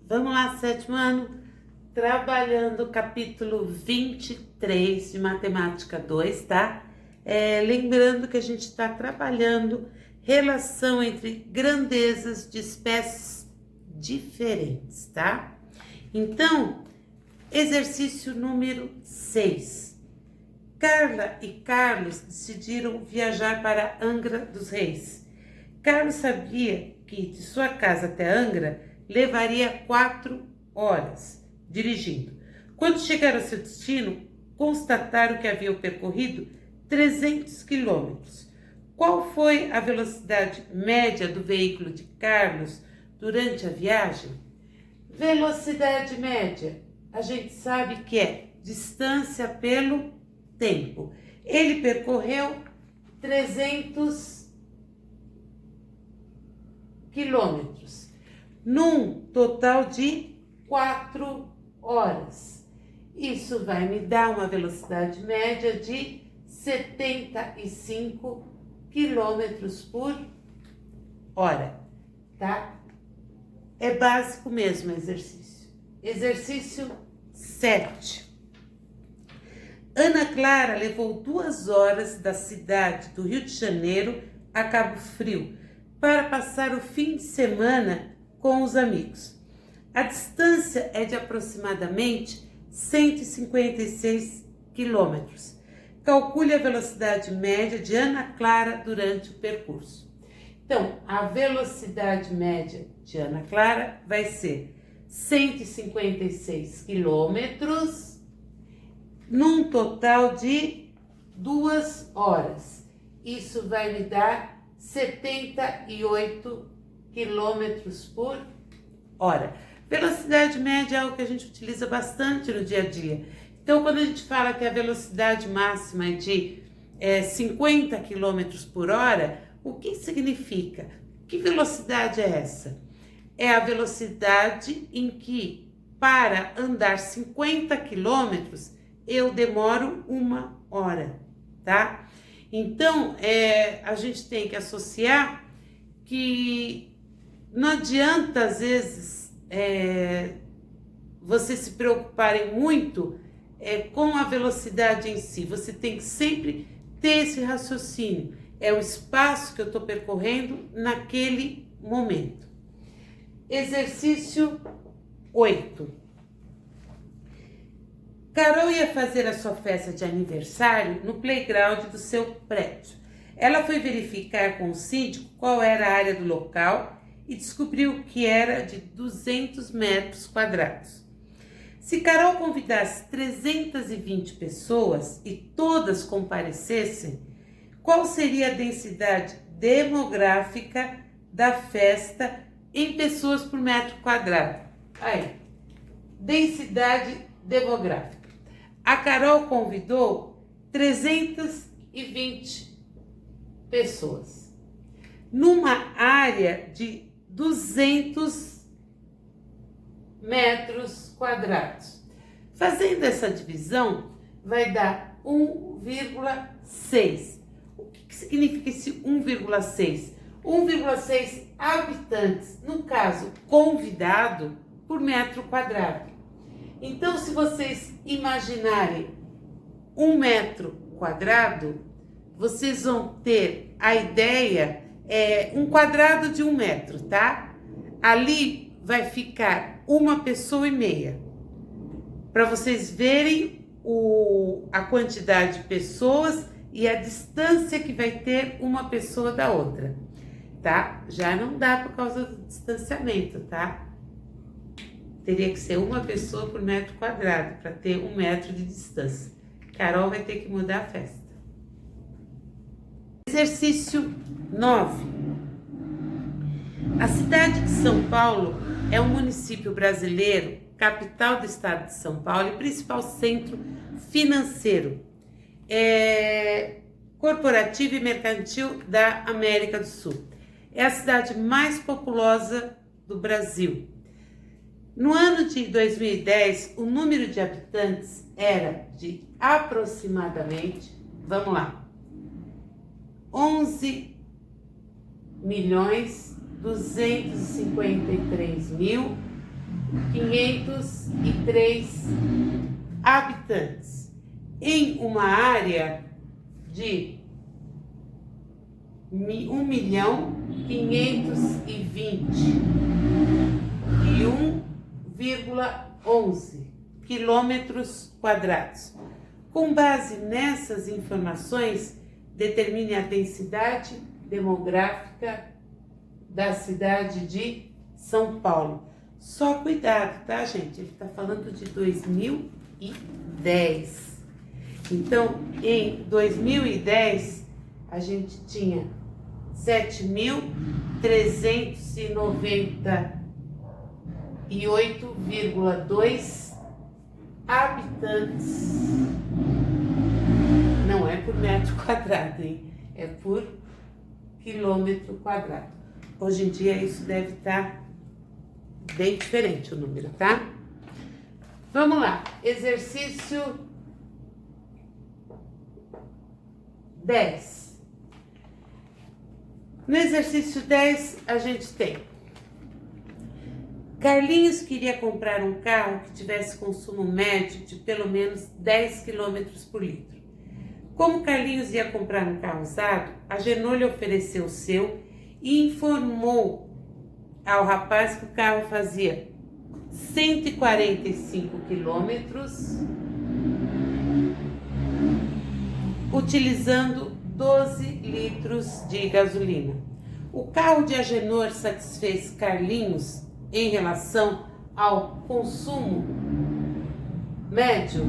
Vamos lá, sétimo ano, trabalhando o capítulo 23 de Matemática 2, tá? Lembrando que a gente está trabalhando relação entre grandezas de espécies diferentes, tá? Então, exercício número 6. Carla e Carlos decidiram viajar para Angra dos Reis. Carlos sabia que de sua casa até Angra levaria 4 horas dirigindo. Quando chegaram ao seu destino, constataram que haviam percorrido 300 quilômetros. Qual foi a velocidade média do veículo de Carlos durante a viagem? Velocidade média, a gente sabe que é distância pelo tempo. Ele percorreu 300 quilômetros, num total de 4 horas. Isso vai me dar uma velocidade média de 75 quilômetros por hora, tá? É básico mesmo o exercício. Exercício 7. Ana Clara levou 2 horas da cidade do Rio de Janeiro a Cabo Frio para passar o fim de semana com os amigos. A distância é de aproximadamente 156 quilômetros. Calcule a velocidade média de Ana Clara durante o percurso. Então, a velocidade média de Ana Clara vai ser 156 quilômetros, num total de 2 horas. Isso vai me dar 78 quilômetros por hora. Velocidade média é algo que a gente utiliza bastante no dia a dia. Então, quando a gente fala que a velocidade máxima é de 50 quilômetros por hora, o que significa? Que velocidade é essa? É a velocidade em que, para andar 50 quilômetros, eu demoro 1 hora, tá? Então, a gente tem que associar que não adianta, às vezes, vocês se preocuparem muito com a velocidade em si. Você tem que sempre ter esse raciocínio. É o espaço que eu estou percorrendo naquele momento. Exercício 8. Carol ia fazer a sua festa de aniversário no playground do seu prédio. Ela foi verificar com o síndico qual era a área do local e descobriu que era de 200 metros quadrados. Se Carol convidasse 320 pessoas e todas comparecessem, qual seria a densidade demográfica da festa em pessoas por metro quadrado? Aí, densidade demográfica. A Carol convidou 320 pessoas numa área de 200 metros quadrados. Fazendo essa divisão, vai dar 1,6. O que significa esse 1,6? 1,6 habitantes, no caso, convidado por metro quadrado. Então, se vocês imaginarem 1 metro quadrado, vocês vão ter a ideia, um quadrado de 1 metro, tá? Ali vai ficar 1,5 pessoas, para vocês verem a quantidade de pessoas e a distância que vai ter uma pessoa da outra, tá? Já não dá por causa do distanciamento, tá? Teria que ser 1 pessoa por metro quadrado para ter 1 metro de distância. Carol vai ter que mudar a festa. Exercício 9. A cidade de São Paulo é um município brasileiro, capital do estado de São Paulo e principal centro financeiro, corporativo e mercantil da América do Sul. É a cidade mais populosa do Brasil. No ano de 2010, o número de habitantes era de aproximadamente, vamos lá, 11.253.000 503 habitantes em uma área de 1.520.1,11 quilômetros quadrados. Com base nessas informações, determine a densidade demográfica da cidade de São Paulo. Só cuidado, tá, gente? Ele está falando de 2010. Então, em 2010, a gente tinha 7.398,2 habitantes. Não é por metro quadrado, hein? É por quilômetro quadrado. Hoje em dia isso deve estar bem diferente o número, tá? Vamos lá. Exercício 10. No exercício 10, a gente tem: Carlinhos queria comprar um carro que tivesse consumo médio de pelo menos 10 km por litro. Como Carlinhos ia comprar um carro usado, a Genô lhe ofereceu o seu e informou ao rapaz que o carro fazia 145 quilômetros utilizando 12 litros de gasolina. O carro de Agenor satisfez Carlinhos em relação ao consumo médio.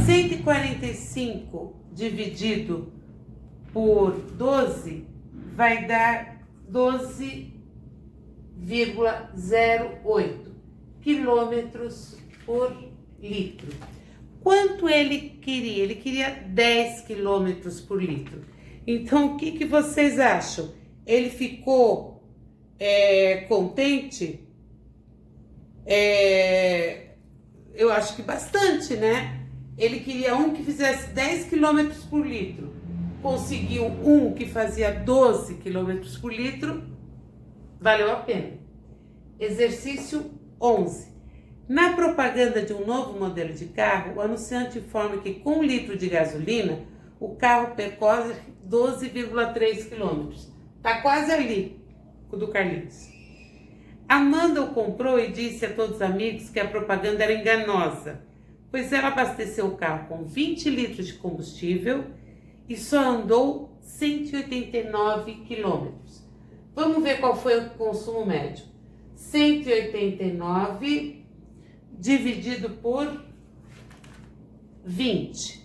145 dividido por 12 vai dar 12,08 quilômetros por litro. Quanto ele queria? Ele queria 10 quilômetros por litro. Então, o que vocês acham? Ele ficou contente? Eu acho que bastante, né? Ele queria um que fizesse 10 quilômetros por litro. Conseguiu um que fazia 12 quilômetros por litro. Valeu a pena. Exercício 11. Na propaganda de um novo modelo de carro, o anunciante informa que com 1 litro de gasolina, o carro percorre 12,3 quilômetros. Tá quase ali o do Carlinhos. Amanda o comprou e disse a todos os amigos que a propaganda era enganosa, pois ela abasteceu o carro com 20 litros de combustível e só andou 189 quilômetros. Vamos ver qual foi o consumo médio. 189 dividido por 20.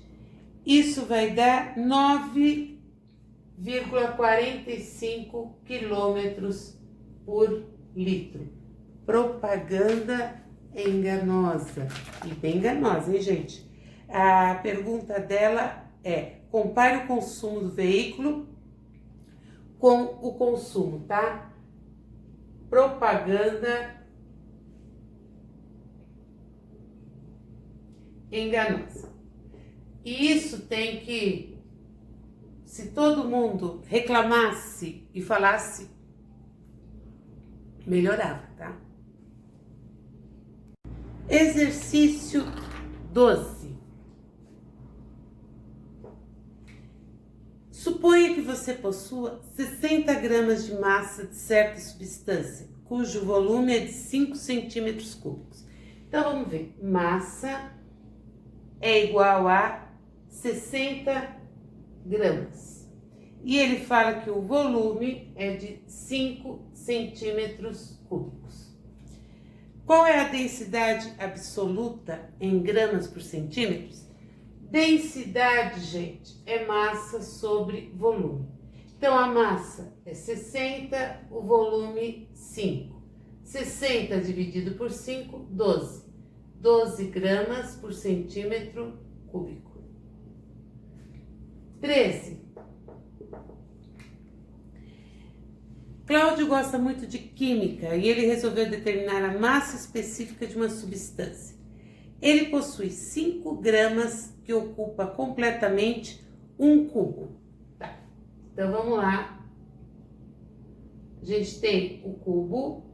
Isso vai dar 9,45 quilômetros por litro. Propaganda enganosa. E bem enganosa, hein, gente? A pergunta dela é: compare o consumo do veículo com o consumo, tá? Propaganda enganosa. E isso tem que, se todo mundo reclamasse e falasse, melhorava, tá? Exercício 12. Suponha que você possua 60 gramas de massa de certa substância, cujo volume é de 5 centímetros cúbicos. Então, vamos ver. Massa é igual a 60 gramas. E ele fala que o volume é de 5 centímetros cúbicos. Qual é a densidade absoluta em gramas por centímetros? Densidade, gente, é massa sobre volume. Então, a massa é 60, o volume 5. 60 dividido por 5, 12. 12 gramas por centímetro cúbico. 13. Cláudio gosta muito de química e ele resolveu determinar a massa específica de uma substância. Ele possui 5 gramas que ocupa completamente um cubo. Tá. Então, vamos lá. A gente tem o cubo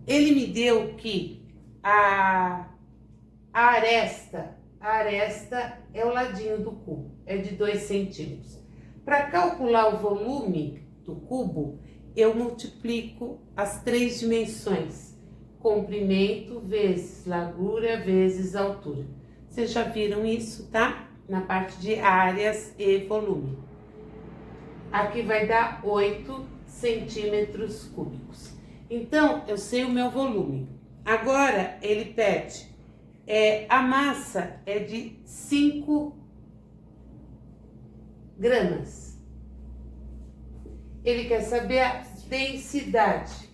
Ele me deu que a aresta é o ladinho do cubo, é de 2 centímetros. Para calcular o volume do cubo, eu multiplico as 3 dimensões: comprimento vezes largura vezes altura. Vocês já viram isso, tá? Na parte de áreas e volume. Aqui vai dar 8 centímetros cúbicos. Então, eu sei o meu volume. Agora, ele pede, a massa é de 5 gramas. Ele quer saber a densidade.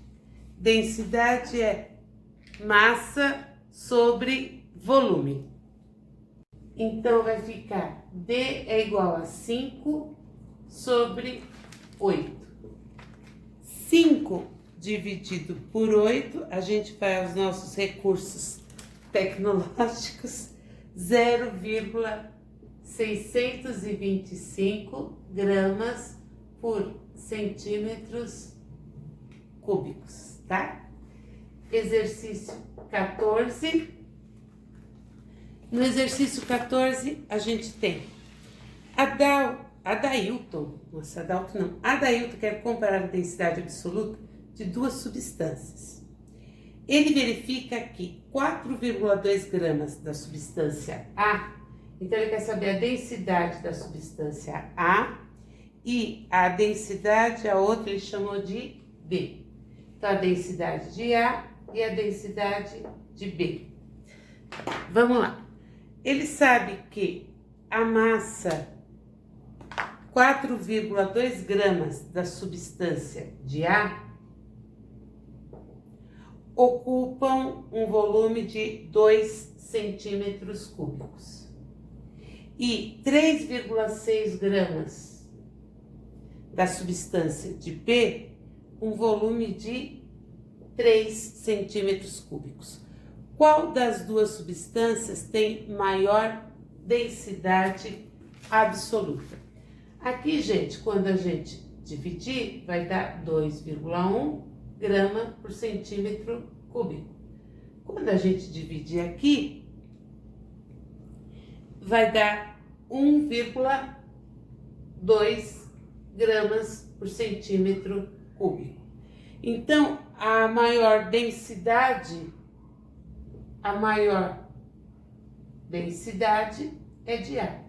Densidade é massa sobre volume. Então, vai ficar D é igual a 5 sobre 8. 5 dividido por 8, a gente vai aos nossos recursos tecnológicos, 0,625 gramas por centímetros cúbicos, tá? Exercício 14. No exercício 14, a gente tem Adailton quer comparar a densidade absoluta de 2 substâncias. Ele verifica que 4,2 gramas da substância A, então ele quer saber a densidade da substância A, e a densidade, a outra ele chamou de B. Então, a densidade de A e a densidade de B. Vamos lá. Ele sabe que a massa 4,2 gramas da substância de A ocupam um volume de 2 centímetros cúbicos. E 3,6 gramas da substância de B, um volume de 3 centímetros cúbicos. Qual das duas substâncias tem maior densidade absoluta? Aqui, gente, quando a gente dividir, vai dar 2,1 grama por centímetro cúbico. Quando a gente dividir aqui, vai dar 1,2 gramas por centímetro cúbico. Então, a maior densidade é de A.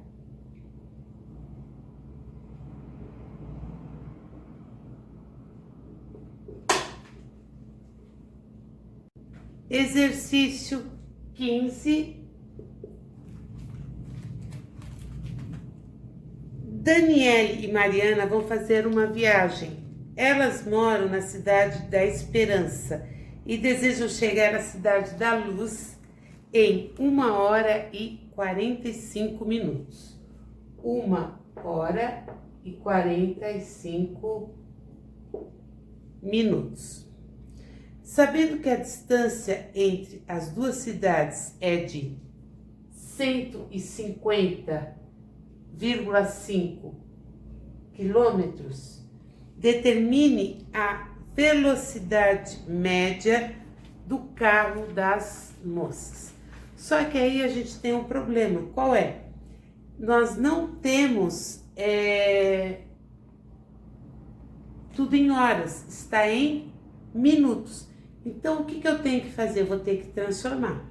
Exercício 15. Daniele e Mariana vão fazer uma viagem. Elas moram na cidade da Esperança e desejam chegar à cidade da Luz em 1h45. 1h45. Sabendo que a distância entre as duas cidades é de 150,5 quilômetros, determine a velocidade média do carro das moças. Só que aí a gente tem um problema. Qual é? Nós não temos tudo em horas, está em minutos. Então, o que eu tenho que fazer? Eu vou ter que transformar.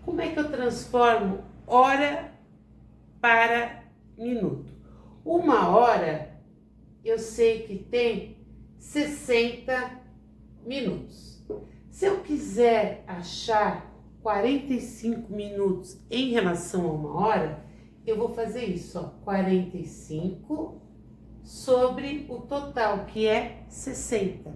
Como é que eu transformo hora para minuto? 1 hora, eu sei que tem 60 minutos. Se eu quiser achar 45 minutos em relação a 1 hora, eu vou fazer isso, ó, 45 sobre o total, que é 60,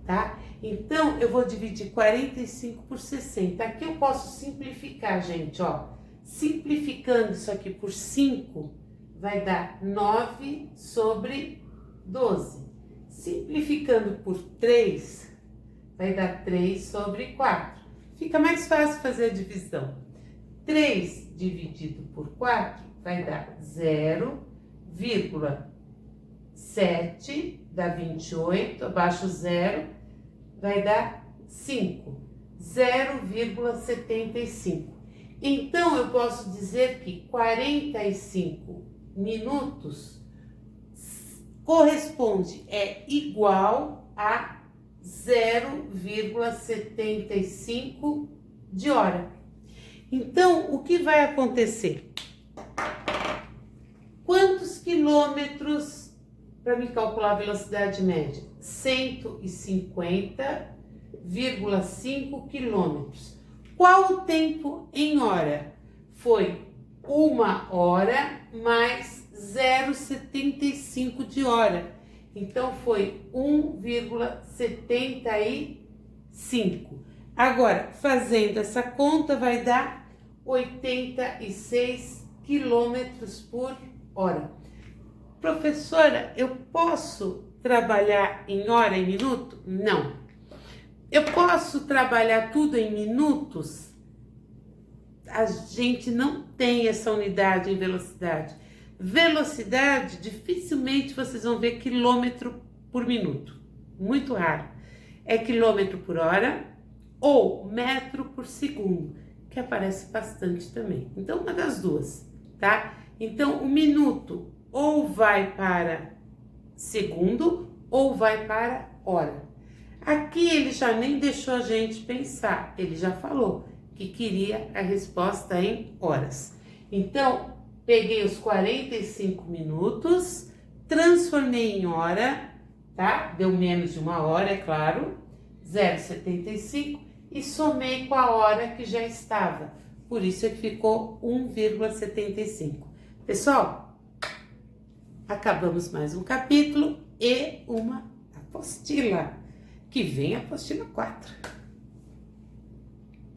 tá? Então, eu vou dividir 45 por 60. Aqui eu posso simplificar, gente, ó. Simplificando isso aqui por 5, vai dar 9 sobre 12. Simplificando por 3, vai dar 3 sobre 4. Fica mais fácil fazer a divisão. 3 dividido por 4 vai dar 0,7, dá 28, abaixo 0, vai dar 5, 0,75. Então, eu posso dizer que 45 minutos corresponde, é igual a 0,75 de hora. Então, o que vai acontecer? Quantos quilômetros, para me calcular a velocidade média? 150,5 quilômetros. Qual o tempo em hora? Foi 1 hora mais 0,75 de hora. Então, foi 1,75. Agora, fazendo essa conta, vai dar 86 quilômetros por hora. Professora, eu posso trabalhar em hora e minuto? Não. Eu posso trabalhar tudo em minutos? A gente não tem essa unidade em velocidade. Velocidade, dificilmente vocês vão ver quilômetro por minuto. Muito raro. É quilômetro por hora ou metro por segundo, que aparece bastante também. Então, uma das duas, tá? Então, o minuto ou vai para segundo ou vai para hora. Aqui ele já nem deixou a gente pensar, ele já falou que queria a resposta em horas. Então, peguei os 45 minutos, transformei em hora, tá? Deu menos de 1 hora, é claro, 0,75, e somei com a hora que já estava. Por isso é que ficou 1,75. Pessoal, acabamos mais um capítulo e uma apostila. Que vem a apostila 4.